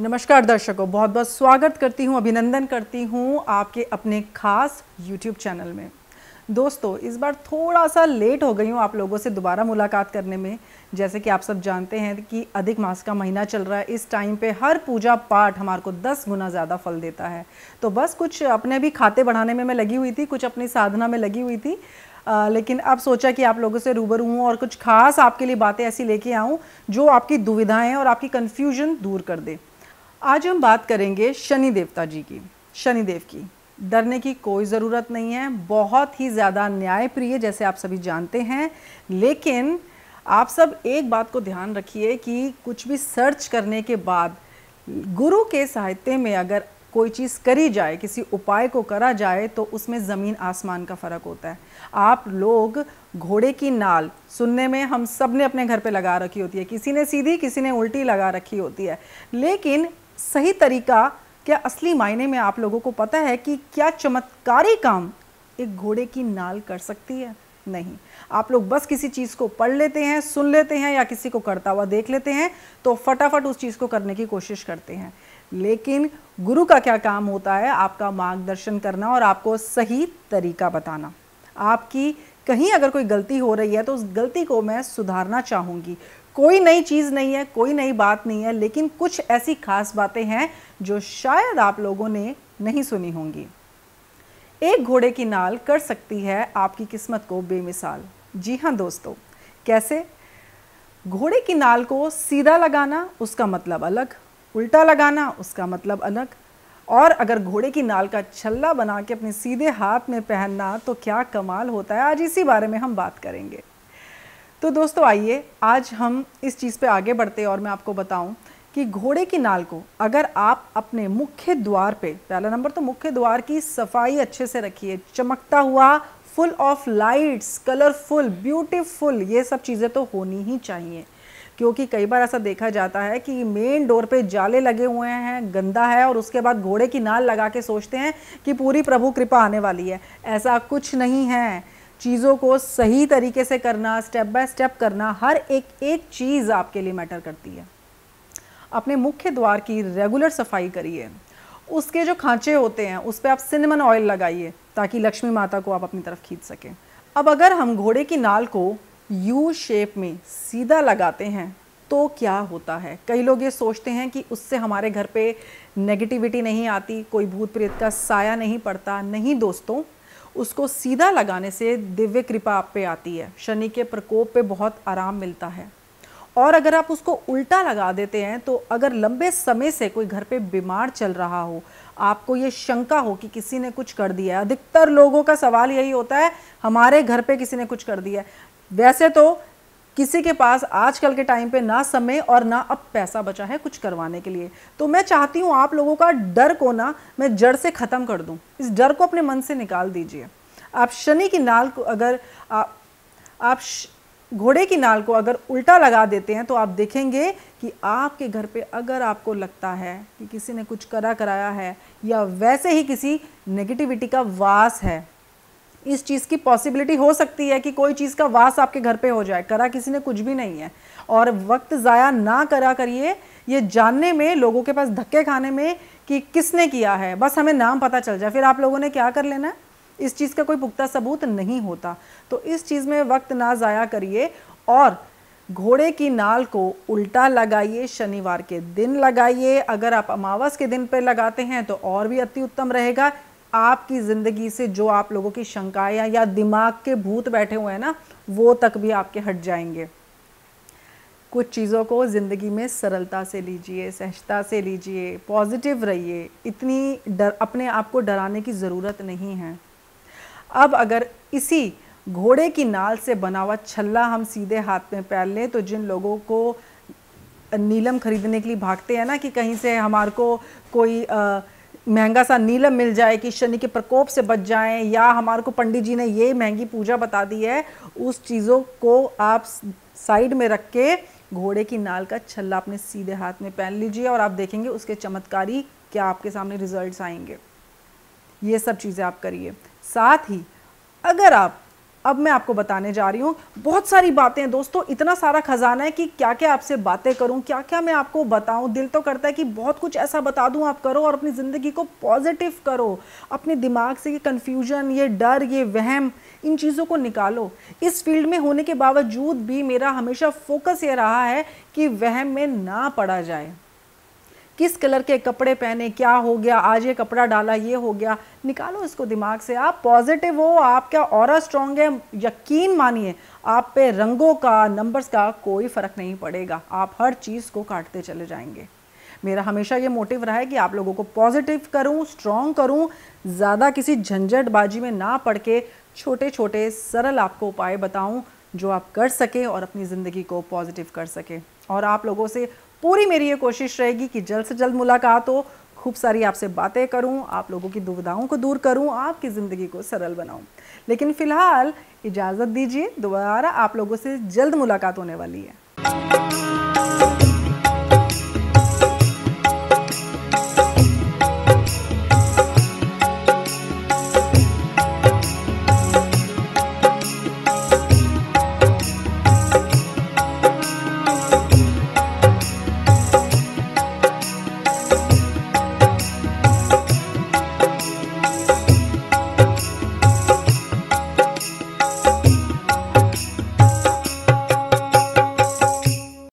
नमस्कार दर्शकों, बहुत बहुत स्वागत करती हूँ, अभिनंदन करती हूँ आपके अपने खास YouTube चैनल में। दोस्तों, इस बार थोड़ा सा लेट हो गई हूँ आप लोगों से दोबारा मुलाकात करने में। जैसे कि आप सब जानते हैं कि अधिक मास का महीना चल रहा है। इस टाइम पे हर पूजा पाठ हमारे को 10 गुना ज़्यादा फल देता है। तो बस कुछ अपने भी खाते बढ़ाने में मैं लगी हुई थी, कुछ अपनी साधना में लगी हुई थी। लेकिन अब सोचा कि आप लोगों से रूबरू हूँ और कुछ खास आपके लिए बातें ऐसी लेके आऊँ जो आपकी दुविधाएं और आपकी कन्फ्यूजन दूर कर दे। आज हम बात करेंगे शनि देवता जी की, शनिदेव की। डरने की कोई ज़रूरत नहीं है, बहुत ही ज़्यादा न्यायप्रिय जैसे आप सभी जानते हैं। लेकिन आप सब एक बात को ध्यान रखिए कि कुछ भी सर्च करने के बाद गुरु के साहित्य में अगर कोई चीज़ करी जाए, किसी उपाय को करा जाए, तो उसमें ज़मीन आसमान का फ़र्क होता है। आप लोग घोड़े की नाल सुनने में हम सब ने अपने घर पे लगा रखी होती है, किसी ने सीधी किसी ने उल्टी लगा रखी होती है। लेकिन सही तरीका क्या असली मायने में आप लोगों को पता है कि क्या चमत्कारी काम एक घोड़े की नाल कर सकती है? नहीं। आप लोग बस किसी चीज़ को पढ़ लेते हैं, सुन लेते हैं या किसी को करता हुआ देख लेते हैं तो फटाफट उस चीज़ को करने की कोशिश करते हैं। लेकिन गुरु का क्या काम होता है? आपका मार्गदर्शन करना और आपको सही तरीका बताना। आपकी कहीं अगर कोई गलती हो रही है तो उस गलती को मैं सुधारना चाहूँगी। कोई नई चीज़ नहीं है, कोई नई बात नहीं है, लेकिन कुछ ऐसी खास बातें हैं जो शायद आप लोगों ने नहीं सुनी होंगी। एक घोड़े की नाल कर सकती है आपकी किस्मत को बेमिसाल। जी हाँ दोस्तों, कैसे? घोड़े की नाल को सीधा लगाना उसका मतलब अलग, उल्टा लगाना उसका मतलब अलग, और अगर घोड़े की नाल का छल्ला बना के अपने सीधे हाथ में पहनना तो क्या कमाल होता है। आज इसी बारे में हम बात करेंगे। तो दोस्तों आइए आज हम इस चीज़ पे आगे बढ़ते हैं और मैं आपको बताऊं कि घोड़े की नाल को अगर आप अपने मुख्य द्वार पे, पहला नंबर तो मुख्य द्वार की सफाई अच्छे से रखिए, चमकता हुआ, full of lights, colourful, beautiful, ये सब चीज़ें तो होनी ही चाहिए। क्योंकि कई बार ऐसा देखा जाता है कि मेन डोर पे जाले लगे हुए हैं, गंदा है, और उसके बाद घोड़े की नाल लगा के सोचते हैं कि पूरी प्रभु कृपा आने वाली है। ऐसा कुछ नहीं है। चीज़ों को सही तरीके से करना, स्टेप बाय स्टेप करना, हर एक चीज़ आपके लिए मैटर करती है। अपने मुख्य द्वार की रेगुलर सफाई करिए। उसके जो खांचे होते हैं उस पर आप सिनेमन ऑयल लगाइए ताकि लक्ष्मी माता को आप अपनी तरफ खींच सकें। अब अगर हम घोड़े की नाल को यू शेप में सीधा लगाते हैं तो क्या होता है? कई लोग ये सोचते हैं कि उससे हमारे घर पे नेगेटिविटी नहीं आती, कोई भूत प्रेत का साया नहीं पड़ता। नहीं दोस्तों, उसको सीधा लगाने से दिव्य कृपा आप पे आती है, शनि के प्रकोप पे बहुत आराम मिलता है। और अगर आप उसको उल्टा लगा देते हैं तो अगर लंबे समय से कोई घर पे बीमार चल रहा हो, आपको ये शंका हो कि किसी ने कुछ कर दिया है, अधिकतर लोगों का सवाल यही होता है हमारे घर पे किसी ने कुछ कर दिया है। वैसे तो किसी के पास आजकल के टाइम पे ना समय और ना अब पैसा बचा है कुछ करवाने के लिए। तो मैं चाहती हूँ आप लोगों का डर को ना मैं जड़ से ख़त्म कर दूँ। इस डर को अपने मन से निकाल दीजिए। आप शनि की नाल को अगर आप घोड़े की नाल को अगर उल्टा लगा देते हैं तो आप देखेंगे कि आपके घर पे अगर आपको लगता है कि किसी ने कुछ कराया है या वैसे ही किसी नेगेटिविटी का वास है, इस चीज़ की पॉसिबिलिटी हो सकती है कि कोई चीज़ का वास आपके घर पे हो जाए। करा किसी ने कुछ भी नहीं है। और वक्त ज़ाया ना करा करिए ये जानने में, लोगों के पास धक्के खाने में कि किसने किया है, बस हमें नाम पता चल जाए, फिर आप लोगों ने क्या कर लेना है? इस चीज़ का कोई पुख्ता सबूत नहीं होता। तो इस चीज़ में वक्त ना ज़ाया करिए और घोड़े की नाल को उल्टा लगाइए, शनिवार के दिन लगाइए। अगर आप अमावस के दिन पर लगाते हैं तो और भी अति उत्तम रहेगा। आपकी ज़िंदगी से जो आप लोगों की शंकाएं या दिमाग के भूत बैठे हुए हैं ना, वो तक भी आपके हट जाएंगे। कुछ चीज़ों को ज़िंदगी में सरलता से लीजिए, सहजता से लीजिए, पॉजिटिव रहिए। इतनी अपने आप को डराने की ज़रूरत नहीं है। अब अगर इसी घोड़े की नाल से बना हुआ छल्ला हम सीधे हाथ में पहन लें तो जिन लोगों को नीलम खरीदने के लिए भागते हैं ना कि कहीं से हमारे को कोई महंगा सा नीलम मिल जाए कि शनि के प्रकोप से बच जाएं, या हमारे को पंडित जी ने ये महंगी पूजा बता दी है, उस चीज़ों को आप साइड में रख के घोड़े की नाल का छल्ला अपने सीधे हाथ में पहन लीजिए और आप देखेंगे उसके चमत्कारी क्या आपके सामने रिजल्ट्स आएंगे। ये सब चीज़ें आप करिए। साथ ही अगर आप अब मैं आपको बताने जा रही हूँ। बहुत सारी बातें हैं दोस्तों, इतना सारा खजाना है कि क्या क्या आपसे बातें करूँ, क्या क्या मैं आपको बताऊँ। दिल तो करता है कि बहुत कुछ ऐसा बता दूँ आप करो और अपनी ज़िंदगी को पॉजिटिव करो। अपने दिमाग से ये कन्फ्यूजन, ये डर, ये वहम, इन चीज़ों को निकालो। इस फील्ड में होने के बावजूद भी मेरा हमेशा फोकस ये रहा है कि वहम में ना पड़ा जाए। किस कलर के कपड़े पहने, क्या हो गया, आज ये कपड़ा डाला, ये हो गया, निकालो इसको दिमाग से। आप पॉजिटिव हो, आपका ऑरा स्ट्रांग है, यकीन मानिए आप पे रंगों का, नंबर्स का कोई फ़र्क नहीं पड़ेगा। आप हर चीज़ को काटते चले जाएंगे। मेरा हमेशा ये मोटिव रहा है कि आप लोगों को पॉजिटिव करूं, स्ट्रॉन्ग करूं, ज़्यादा किसी झंझटबाजी में ना पड़ के छोटे छोटे सरल आपको उपाय बताऊं जो आप कर सकें और अपनी ज़िंदगी को पॉजिटिव कर सकें। और आप लोगों से पूरी मेरी ये कोशिश रहेगी कि जल्द से जल्द मुलाकात हो, खूब सारी आपसे बातें करूं, आप लोगों की दुविधाओं को दूर करूं, आपकी ज़िंदगी को सरल बनाऊं। लेकिन फ़िलहाल इजाज़त दीजिए, दोबारा आप लोगों से जल्द मुलाकात होने वाली है।